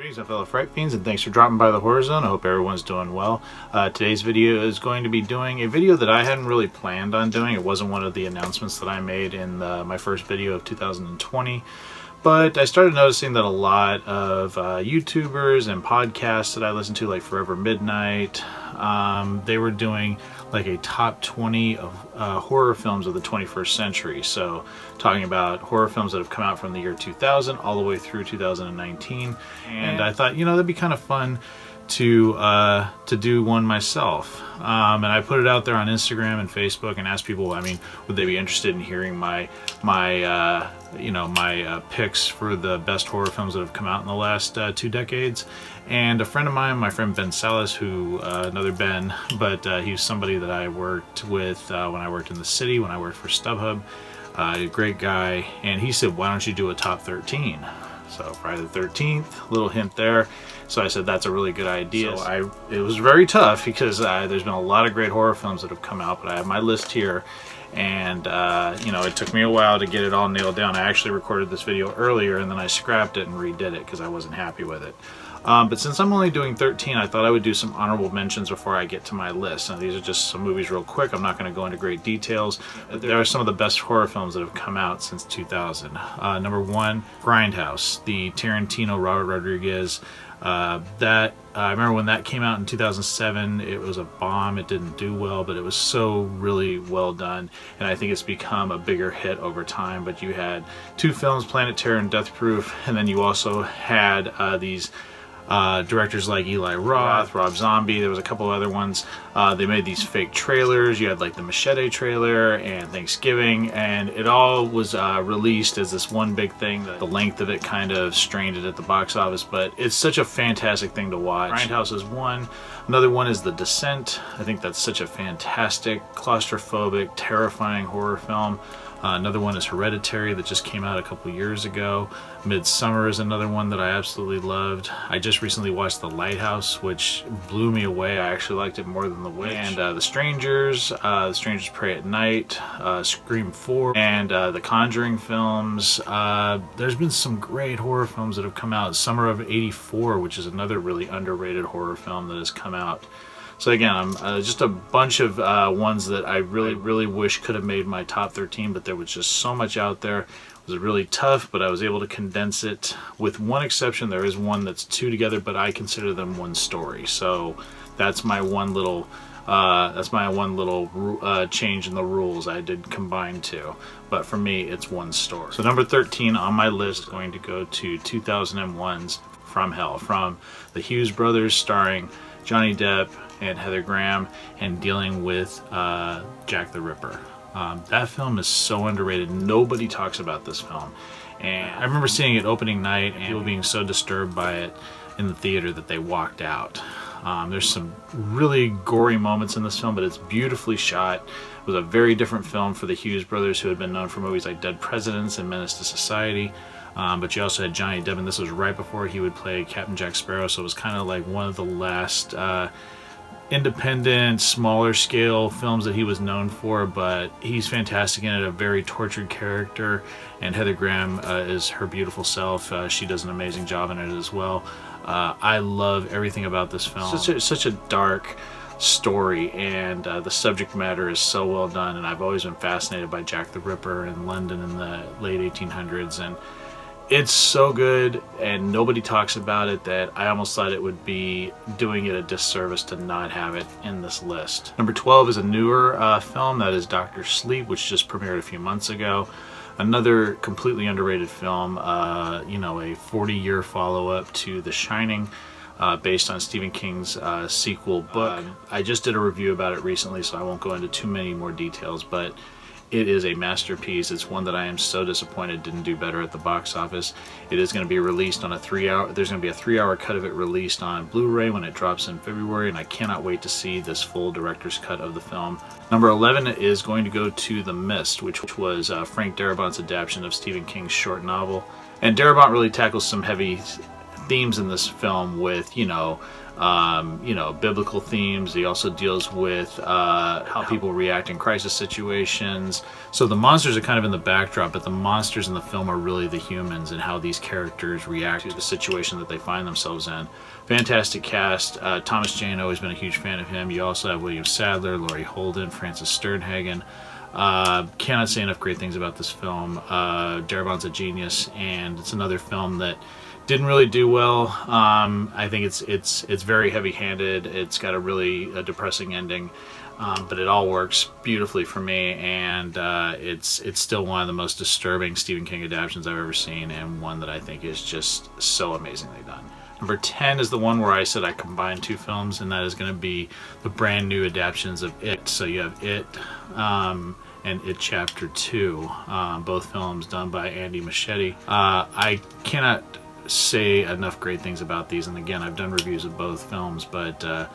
Greetings, my fellow Fright Fiends, and thanks for dropping by the Horror Zone. I hope everyone's doing well. Today's video is going to be doing a video that I hadn't really planned on doing. It wasn't one of the announcements that I made in my first video of 2020. But I started noticing that a lot of YouTubers and podcasts that I listen to, like Forever Midnight, they were doing like a top 20 of horror films of the 21st century. So talking about horror films that have come out from the year 2000 all the way through 2019. And I thought, you know, that'd be kind of fun to do one myself. And I put it out there on Instagram and Facebook and asked people, I mean, would they be interested in hearing my picks for the best horror films that have come out in the last 2 decades. And a friend of mine, my friend Ben Salas, who, another Ben, but he's somebody that I worked with when I worked in the city, when I worked for StubHub, a great guy, and he said, why don't you do a top 13? So Friday the 13th, little hint there. So I said, that's a really good idea. So it was very tough because there's been a lot of great horror films that have come out, but I have my list here. And you know, it took me a while to get it all nailed down. I actually recorded this video earlier and then I scrapped it and redid it because I wasn't happy with it. But since I'm only doing 13, I thought I would do some honorable mentions before I get to my list. Now, these are just some movies real quick. I'm not going to go into great details. There are some of the best horror films that have come out since 2000. Number 1, Grindhouse, the Tarantino, Robert Rodriguez. I remember when that came out in 2007, it was a bomb. It didn't do well, but it was so really well done, and I think it's become a bigger hit over time. But you had 2 films, Planet Terror and Death Proof, and then you also had these directors like Eli Roth, Rob Zombie. There was a couple other ones. They made these fake trailers. You had like the Machete trailer and Thanksgiving, and it all was released as this one big thing. The length of it kind of strained it at the box office, but it's such a fantastic thing to watch. Grindhouse is one. Another one is The Descent. I think that's such a fantastic, claustrophobic, terrifying horror film. Another one is Hereditary that just came out a couple years ago. Midsommar is another one that I absolutely loved. I just recently watched The Lighthouse, which blew me away. I actually liked it more than The Witch. And The Strangers Pray at Night, Scream 4, and the Conjuring films. There's been some great horror films that have come out. Summer of '84, which is another really underrated horror film that has come out. So again, just a bunch of ones that I really wish could have made my top 13, but there was just so much out there. It was really tough, but I was able to condense it. With one exception, there is one that's 2 together, but I consider them one story. So that's my one little change in the rules. I did combine 2, but for me, it's one story. So number 13 on my list is going to go to 2001's From Hell, from the Hughes brothers, starring Johnny Depp and Heather Graham, and dealing with Jack the Ripper. That film is so underrated. Nobody talks about this film. And I remember seeing it opening night and people being so disturbed by it in the theater that they walked out. There's some really gory moments in this film, but it's beautifully shot. It was a very different film for the Hughes brothers, who had been known for movies like Dead Presidents and Menace to Society. But you also had Johnny Depp, and this was right before he would play Captain Jack Sparrow, so it was kind of like one of the last independent, smaller scale films that he was known for, but he's fantastic in it, a very tortured character, and Heather Graham is her beautiful self. She does an amazing job in it as well. I love everything about this film. Such a dark story, and the subject matter is so well done, and I've always been fascinated by Jack the Ripper in London in the late 1800s, and it's so good and nobody talks about it that I almost thought it would be doing it a disservice to not have it in this list. Number 12 is a newer film, that is Dr. Sleep, which just premiered a few months ago. Another completely underrated film, you know, a 40-year follow-up to The Shining, based on Stephen King's sequel book. I just did a review about it recently, so I won't go into too many more details, but it is a masterpiece. It's one that I am so disappointed didn't do better at the box office. It is going to be released on a 3-hour, there's going to be a 3-hour cut of it released on Blu-ray when it drops in February, and I cannot wait to see this full director's cut of the film. Number 11 is going to go to The Mist, which was Frank Darabont's adaptation of Stephen King's short novel. And Darabont really tackles some heavy themes in this film with, biblical themes. He also deals with how people react in crisis situations. So the monsters are kind of in the backdrop, but the monsters in the film are really the humans and how these characters react to the situation that they find themselves in. Fantastic cast. Thomas Jane, always been a huge fan of him. You also have William Sadler, Laurie Holden, Frances Sternhagen. Cannot say enough great things about this film. Darabon's a genius, and it's another film that didn't really do well. I think it's very heavy-handed. It's got a really depressing ending, but it all works beautifully for me, and it's still one of the most disturbing Stephen King adaptations I've ever seen, and one that I think is just so amazingly done. Number 10 is the one where I said I combined two films, and that is going to be the brand new adaptations of It. So you have It and It Chapter 2, both films done by Andy Muschietti. I cannot say enough great things about these, and again, I've done reviews of both films, but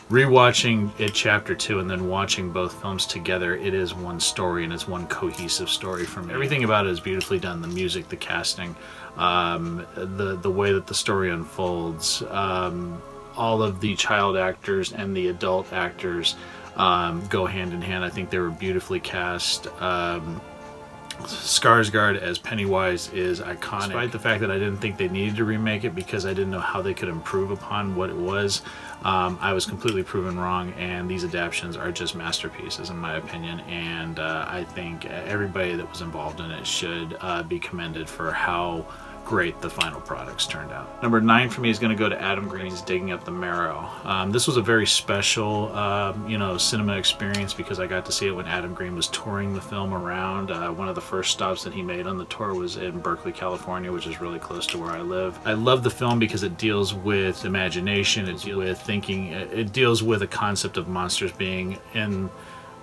rewatching It Chapter 2 and then watching both films together, it is one story, and it's one cohesive story for me. Everything about it is beautifully done. The music, the casting, the way that the story unfolds, all of the child actors and the adult actors go hand in hand. I think they were beautifully cast. Skarsgård as Pennywise is iconic. Despite the fact that I didn't think they needed to remake it because I didn't know how they could improve upon what it was, I was completely proven wrong, and these adaptations are just masterpieces in my opinion, and I think everybody that was involved in it should be commended for how great the final products turned out. Number 9 for me is going to go to Adam Green's Digging Up the Marrow. This was a very special, cinema experience because I got to see it when Adam Green was touring the film around. One of the first stops that he made on the tour was in Berkeley, California, which is really close to where I live. I love the film because it deals with imagination, it deals with thinking, it deals with a concept of monsters being in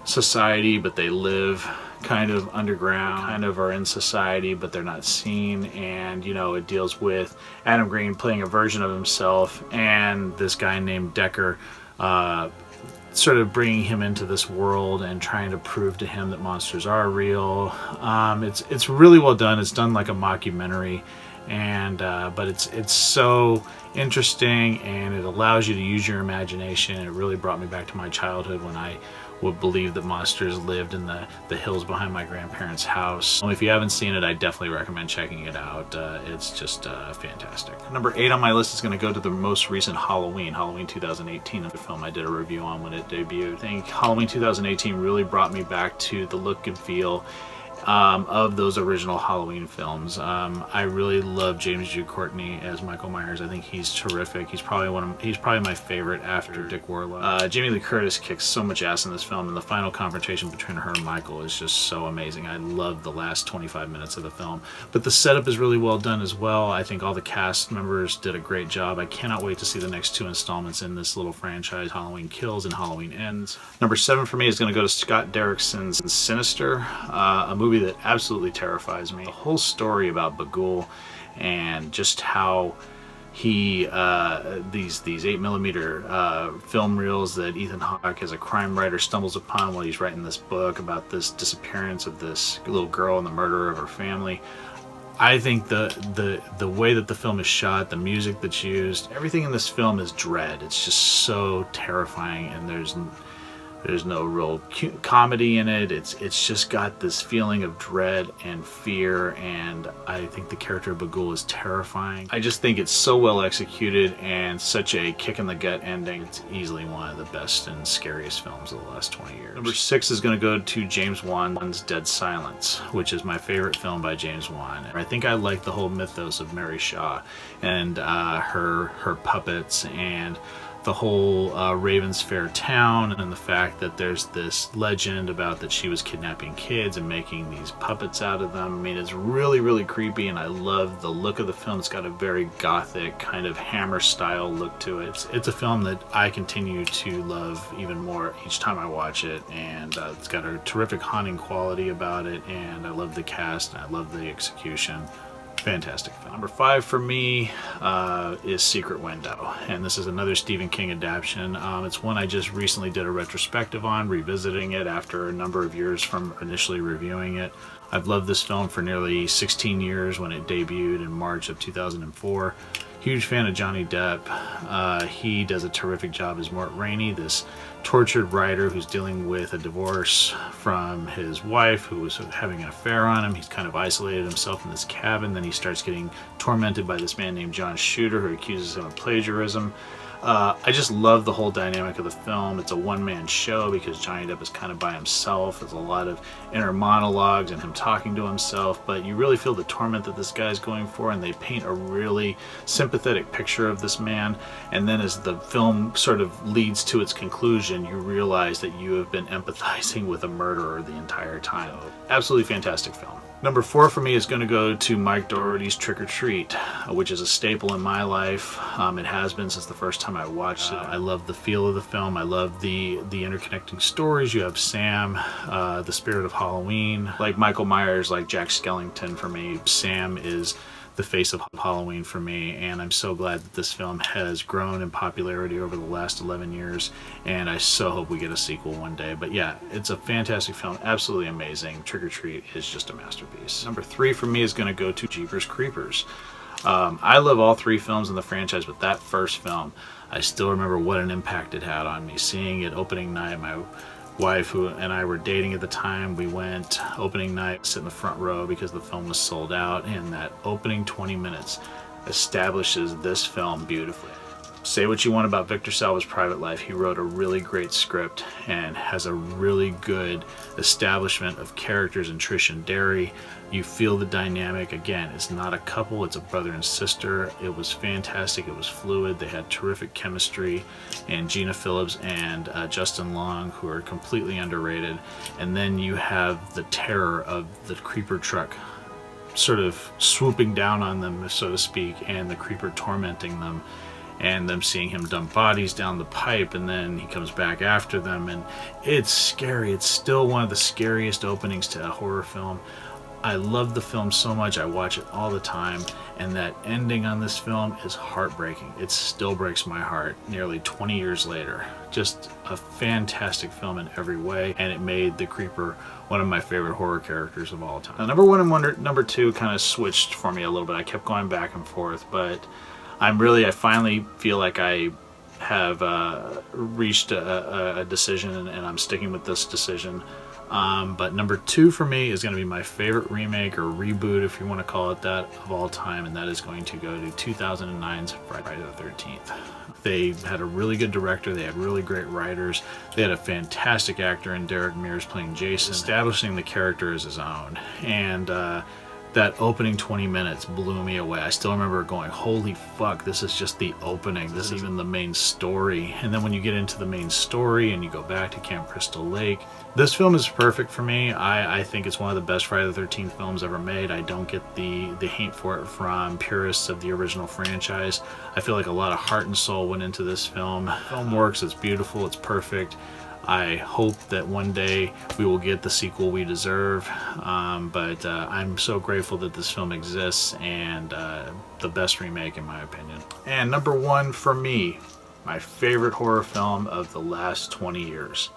society, but they live kind of underground, kind of are in society, but they're not seen. And it deals with Adam Green playing a version of himself and this guy named Decker sort of bringing him into this world and trying to prove to him that monsters are real. It's really well done. It's done like a mockumentary, and but it's so interesting, and it allows you to use your imagination. It really brought me back to my childhood when I would believe that monsters lived in the hills behind my grandparents' house. If you haven't seen it, I definitely recommend checking it out. It's just fantastic. Number 8 on my list is going to go to the most recent Halloween 2018, the film I did a review on when it debuted. I think Halloween 2018 really brought me back to the look and feel of those original Halloween films. I really love James Jude Courtney as Michael Myers. I think he's terrific. He's probably my favorite after Dick Warlock. Jamie Lee Curtis kicks so much ass in this film, and the final confrontation between her and Michael is just so amazing. I love the last 25 minutes of the film, but the setup is really well done as well. I think all the cast members did a great job. I cannot wait to see the next 2 installments in this little franchise, Halloween Kills and Halloween Ends. Number 7 for me is going to go to Scott Derrickson's Sinister, a movie that absolutely terrifies me. The whole story about Bagul and just how he these 8mm film reels that Ethan Hawke as a crime writer stumbles upon while he's writing this book about this disappearance of this little girl and the murder of her family. I think the way that the film is shot, the music that's used, everything in this film is dread. It's just so terrifying, and there's no real comedy in it. It's just got this feeling of dread and fear, and I think the character of Bagul is terrifying. I just think it's so well executed and such a kick in the gut ending. It's easily one of the best and scariest films of the last 20 years. Number 6 is going to go to James Wan's Dead Silence, which is my favorite film by James Wan. I think I like the whole mythos of Mary Shaw and her puppets, and the whole Raven's Fair town, and the fact that there's this legend about that she was kidnapping kids and making these puppets out of them. I mean, it's really, really creepy, and I love the look of the film. It's got a very gothic kind of Hammer style look to it. It's a film that I continue to love even more each time I watch it, and it's got a terrific haunting quality about it, and I love the cast, and I love the execution. Fantastic film. Number 5 for me is Secret Window, and this is another Stephen King adaptation. It's one I just recently did a retrospective on, revisiting it after a number of years from initially reviewing it. I've loved this film for nearly 16 years when it debuted in March of 2004. Huge fan of Johnny Depp. He does a terrific job as Mort Rainey, this tortured writer who's dealing with a divorce from his wife who was having an affair on him. He's kind of isolated himself in this cabin. Then he starts getting tormented by this man named John Shooter who accuses him of plagiarism. I just love the whole dynamic of the film. It's a one-man show because Johnny Depp is kind of by himself. There's a lot of inner monologues and him talking to himself, but you really feel the torment that this guy's going for, and they paint a really sympathetic picture of this man. And then as the film sort of leads to its conclusion, you realize that you have been empathizing with a murderer the entire time. Absolutely fantastic film. Number 4 for me is going to go to Mike Dougherty's Trick or Treat, which is a staple in my life. It has been since the first time I watched it. I love the feel of the film. I love the interconnecting stories. You have Sam, the spirit of Halloween, like Michael Myers, like Jack Skellington for me. Sam is the face of Halloween for me, and I'm so glad that this film has grown in popularity over the last 11 years, and I so hope we get a sequel one day. But yeah, it's a fantastic film, absolutely amazing. Trick or Treat is just a masterpiece. Number 3 for me is going to go to Jeepers Creepers. I love all 3 films in the franchise, but that first film, I still remember what an impact it had on me. Seeing it opening night, my wife who and I were dating at the time, we went opening night, sit in the front row because the film was sold out, and that opening 20 minutes establishes this film beautifully. Say what you want about Victor Salva's private life, he wrote a really great script and has a really good establishment of characters in Trish and Derry. You feel the dynamic. Again, it's not a couple, it's a brother and sister. It was fantastic, it was fluid, they had terrific chemistry, and Gina Phillips and Justin Long, who are completely underrated. And then you have the terror of the creeper truck sort of swooping down on them, so to speak, and the creeper tormenting them, and them seeing him dump bodies down the pipe, and then he comes back after them, and it's scary. It's still one of the scariest openings to a horror film. I love the film so much, I watch it all the time, and that ending on this film is heartbreaking. It still breaks my heart nearly 20 years later. Just a fantastic film in every way, and it made the creeper one of my favorite horror characters of all time. Now, number 1 and number 2 kind of switched for me a little bit. I kept going back and forth, but I finally feel like I have reached a decision, and I'm sticking with this decision. But number 2 for me is going to be my favorite remake or reboot, if you want to call it that, of all time, and that is going to go to 2009's Friday the 13th. They had a really good director, they had really great writers, they had a fantastic actor in Derek Mears playing Jason, establishing the character as his own, and that opening 20 minutes blew me away. I still remember going, holy fuck, this is just the opening. This is even the main story. And then when you get into the main story and you go back to Camp Crystal Lake, this film is perfect for me. I think it's one of the best Friday the 13th films ever made. I don't get the hate for it from purists of the original franchise. I feel like a lot of heart and soul went into this film. The film works, it's beautiful, it's perfect. I hope that one day we will get the sequel we deserve, but I'm so grateful that this film exists, and the best remake in my opinion. And number 1 for me, my favorite horror film of the last 20 years,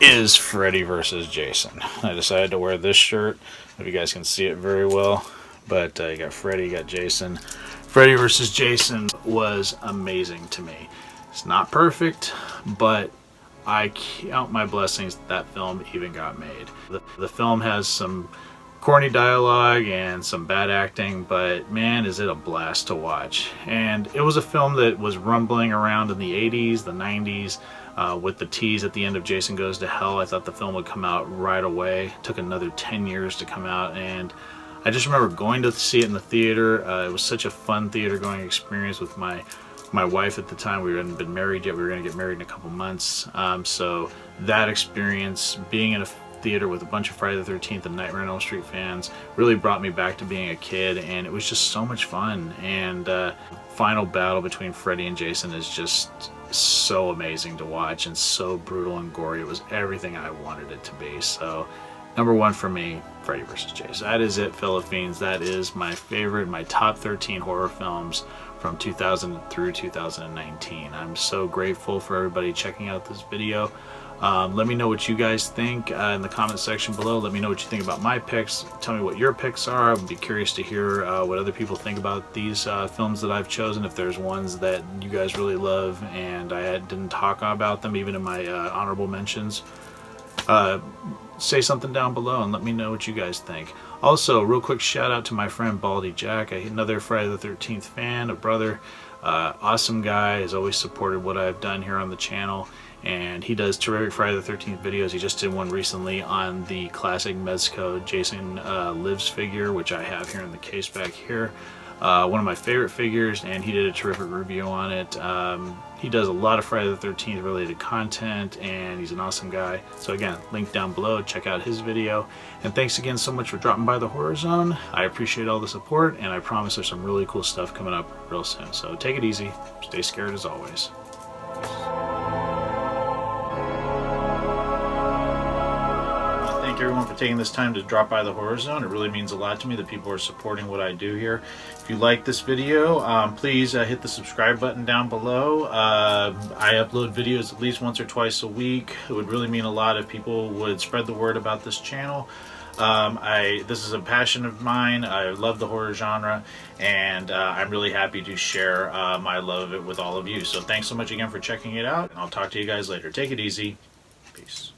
is Freddy vs. Jason. I decided to wear this shirt. If you guys can see it very well, but you got Freddy, you got Jason. Freddy vs. Jason was amazing to me. It's not perfect, but I count my blessings that film even got made. The film has some corny dialogue and some bad acting, but man, is it a blast to watch. And it was a film that was rumbling around in the 80s, the 90s, with the tease at the end of Jason Goes to Hell. I thought the film would come out right away. It took another 10 years to come out, and I just remember going to see it in the theater. It was such a fun theater going experience with my wife at the time. We hadn't been married yet. We were going to get married in a couple months. So that experience, being in a theater with a bunch of Friday the 13th and Nightmare on Elm Street fans, really brought me back to being a kid, and it was just so much fun. And final battle between Freddy and Jason is just so amazing to watch, and so brutal and gory. It was everything I wanted it to be. So number 1 for me, Freddy vs. Jason. That is it, fellow fiends. That is my favorite, my top 13 horror films from 2000 through 2019. I'm so grateful for everybody checking out this video. Let me know what you guys think in the comment section below. Let me know what you think about my picks. Tell me what your picks are. I'd be curious to hear what other people think about these films that I've chosen. If there's ones that you guys really love and I didn't talk about them even in my honorable mentions. Say something down below and let me know what you guys think. Also, real quick shout out to my friend Baldy Jack, another Friday the 13th fan, a brother, awesome guy, has always supported what I've done here on the channel, and he does terrific Friday the 13th videos. He just did one recently on the classic Mezco Jason Lives figure, which I have here in the case back here. One of my favorite figures, and he did a terrific review on it. He does a lot of Friday the 13th related content, and he's an awesome guy. So again, link down below, check out his video. And thanks again so much for dropping by the Horror Zone. I appreciate all the support, and I promise there's some really cool stuff coming up real soon. So take it easy, stay scared as always. Thank everyone for taking this time to drop by the Horror Zone. It really means a lot to me that people are supporting what I do here. If you like this video, please hit the subscribe button down below. I upload videos at least once or twice a week. It would really mean a lot if people would spread the word about this channel. This is a passion of mine. I love the horror genre, and I'm really happy to share my love of it with all of you. So thanks so much again for checking it out, and I'll talk to you guys later. Take it easy. Peace.